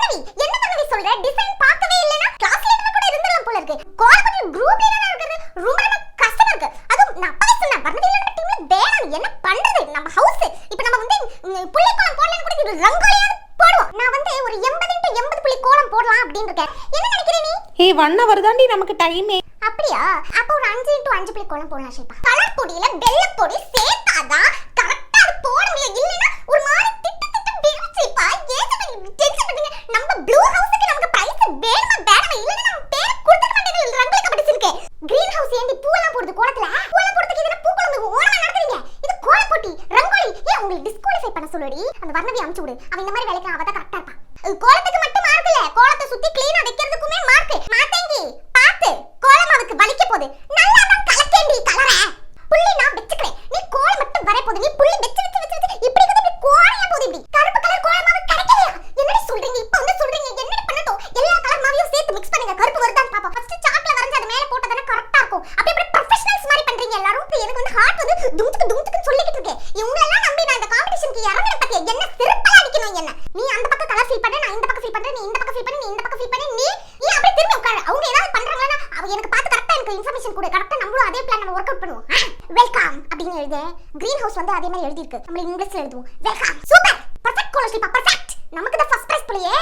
வர்ணவி என்ன வர்ணவி சொல்ற? டிசைன் பார்க்கவே இல்லனா கிளாஸ் லீடரா கூட இருந்தலாம் போல இருக்கு. கோலப்பட்டி குரூப் லீடரா இருக்குது. ரொம்ப கஷ்டமா இருக்கு. அதுவும் நான் அப்பவே சொன்னேன் வர்ணவி இல்ல டீம்ல வேணாம். என்ன பண்றது? நம்ம ஹவுஸ் இப்போ நம்ம வந்து புள்ளி கோலம் போடலன்னு கூட இது ரங்கோலியா போடுவோம். நான் வந்து ஒரு 80x80 புள்ளி கோலம் போடலாம் அப்படினு இருக்கேன். என்ன நினைக்கிற நீ? ஏய் 1 hour தாண்டி நமக்கு டைமே. அப்படியா? அப்ப ஒரு 5x5 புள்ளி கோலம் போடலாம் ஷில்பா. கலர் பொடியில வெள்ளை பொடி சேர்த்தாதான் கரெக்ட்டா அது போட முடியும். இல்லனா ஒரு மாதிரி திட்டு வேர்ச்சிப்பா. ஏன் டென்ஷன் பண்ணீங்க? நம்ம ப்ளூ ஹவுஸ்க்கு நமக்கு பிரைஸ் வேணுமா வேணாமா? இல்லனா நம்ம பேர் கொடுத்துக்க மாட்டேங்க. ரங்கோலி கம்பெடிஷனுக்கு கிரீன் ஹவுஸ் ஏண்டி பூலாம் போடுது கோலத்துல? கோலம் போடுறதுக்கு இதென்ன பூ கோலம் ஓரமா நடக்குறீங்க? இது கோல போட்டி ரங்கோலி. ஏன் உங்களுக்கு டிஸ்குவாலிஃபை பண்ண சொல்லுடி. அந்த வர்ணவி அனுப்பிச்சு விடு. அவ இந்த மாதிரி வேலைக்கு அவ தான் கரெக்ட்டா இருப்பா. கோலத்துக்கு மட்டும் மார்க் இல்ல. கோலத்தை சுத்தி க்ளீனா வைக்கிறதுக்குமே மார்க். மாத்தேங்கி பாத்து கோலம் அதுக்கு வலிக்க போகுது. நல்லா தான் கலக்கேண்டி கலர. புள்ளி நான் வெச்சுக்கிறேன். நீ கோலம் மட்டும் வர போகுது. நீ புள்ளி வெச்சு இப்படி இப்படி கோரையா போகுது இப்படி. கருப்பு கலர் கோலம் மாவு கிடைக்கலையா? என்னடி சொல்றீங்க? இப்போ வந்து சொல்றீங்க என்னடி பண்ணட்டும்? எல்லா கலர் மாவையும் சேர்த்து மிக்ஸ் பண்ணுங்க. கருப்பு வருதான்னு பாப்போம். ஃபர்ஸ்ட் சாக்ல வரைஞ்சு அது மேல போட்டா கரெக்ட்டா இருக்கும். அப்படியே ப்ரொஃபஷனல்ஸ் மாதிரி பண்றீங்க எல்லாரும். எனக்கு வந்து ஹார்ட் வந்து தும்துக்கு சொல்லிக்கிட்டு இருக்கேன். இவங்க எல்லாம் நம்பி நான் இந்த காம்படிஷனுக்கு இறங்கற பத்தியா என்ன செருப்பா அடிக்கணும் என்ன? நீ அந்த பக்கம் கலர் ஃபீல் பண்ணு, நான் இந்த பக்கம் ஃபீல் பண்றேன். நீ இந்த பக்கம் ஃபீல் பண்ணு, நீ இந்த பக்கம் ஃபீல் பண்ணு. நீ அப்படியே திரும்பி உட்காரு. அவங்க ஏதாவது பண்றாங்கன்னா அவ எனக்கு பார்த்து கரெக்ட்டா எனக்கு இன்ஃபர்மேஷன் கொடு. கரெக்ட்டா நம்மளும் அதே பிளான் நம்ம வொர்க் அவுட் பண்ணுவோம். வெல்கம் அப்படினு எழுது. கிரீன் ஹவுஸ் வந்து அதே மாதிரி எழுதி இருக்கு. நம்ம இங்கிலீஷ்ல எழுதுவோம். வெல்கம். சூப்பர். பெர்ஃபெக்ட் கோலம் ஷில்பா. பெர்ஃபெக்ட். நமக்கு தான் ஃபர்ஸ்ட் பிரைஸ் போலயே.